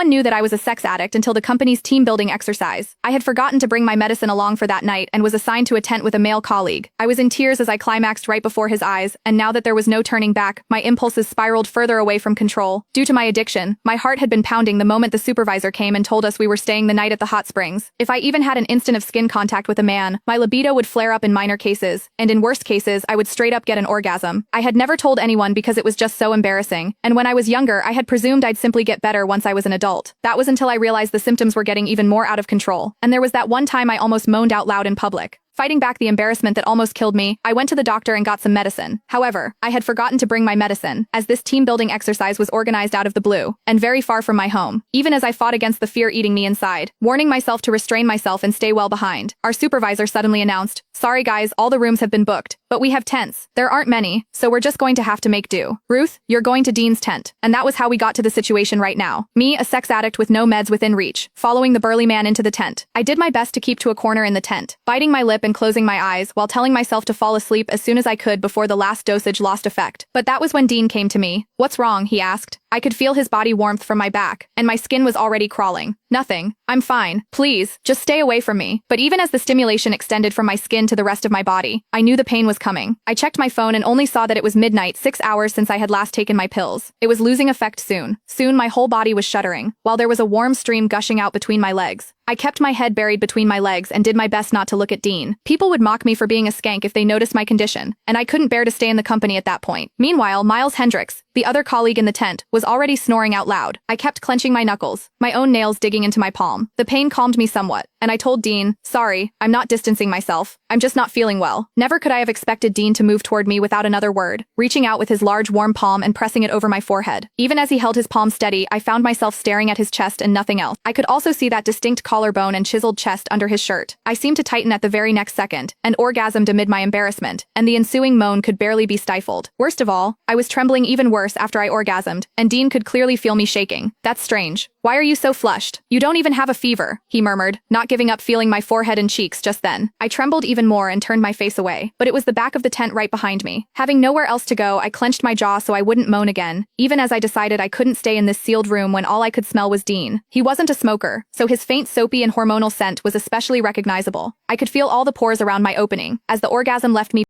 one knew that I was a sex addict until the company's team building exercise. I had forgotten to bring my medicine along for that night and was assigned to a tent with a male colleague. I was in tears as I climaxed right before his eyes, and now that there was no turning back, my impulses spiraled further away from control. Due to my addiction, my heart had been pounding the moment the supervisor came and told us we were staying the night at the hot springs. If I even had an instant of skin contact with a man, my libido would flare up in minor cases, and in worst cases, I would straight up get an orgasm. I had never told anyone because it was just so embarrassing, and when I was younger, I had presumed I'd simply get better once I was an adult. That was until I realized the symptoms were getting even more out of control, and there was that one time I almost moaned out loud in public. Fighting back the embarrassment that almost killed me, I went to the doctor and got some medicine. However, I had forgotten to bring my medicine, as this team-building exercise was organized out of the blue, and very far from my home, even as I fought against the fear eating me inside, warning myself to restrain myself and stay well behind. Our supervisor suddenly announced, "Sorry guys, all the rooms have been booked, but we have tents. There aren't many, so we're just going to have to make do. Ruth, you're going to Dean's tent." And that was how we got to the situation right now. Me, a sex addict with no meds within reach, following the burly man into the tent. I did my best to keep to a corner in the tent, biting my lip and closing my eyes while telling myself to fall asleep as soon as I could before the last dosage lost effect. But that was when Dean came to me. "What's wrong?" he asked. I could feel his body warmth from my back, and my skin was already crawling. "Nothing. I'm fine. Please, just stay away from me." But even as the stimulation extended from my skin to the rest of my body, I knew the pain was coming. I checked my phone and only saw that it was midnight, 6 hours since I had last taken my pills. It was losing effect soon. Soon my whole body was shuddering, while there was a warm stream gushing out between my legs. I kept my head buried between my legs and did my best not to look at Dean. People would mock me for being a skank if they noticed my condition, and I couldn't bear to stay in the company at that point. Meanwhile, Miles Hendricks, the other colleague in the tent, was already snoring out loud. I kept clenching my knuckles, my own nails digging into my palm. The pain calmed me somewhat, and I told Dean, "Sorry, I'm not distancing myself. I'm just not feeling well." Never could I have expected Dean to move toward me without another word, reaching out with his large warm palm and pressing it over my forehead. Even as he held his palm steady, I found myself staring at his chest and nothing else. I could also see that distinct collarbone and chiseled chest under his shirt. I seemed to tighten at the very next second, and orgasmed amid my embarrassment, and the ensuing moan could barely be stifled. Worst of all, I was trembling even worse after I orgasmed, and Dean could clearly feel me shaking. "That's strange. Why are you so flushed? You don't even have a fever," he murmured, not giving up feeling my forehead and cheeks just then. I trembled even more and turned my face away, but it was the back of the tent right behind me. Having nowhere else to go, I clenched my jaw so I wouldn't moan again, even as I decided I couldn't stay in this sealed room when all I could smell was Dean. He wasn't a smoker, so his faint soapy and hormonal scent was especially recognizable. I could feel all the pores around my opening, as the orgasm left me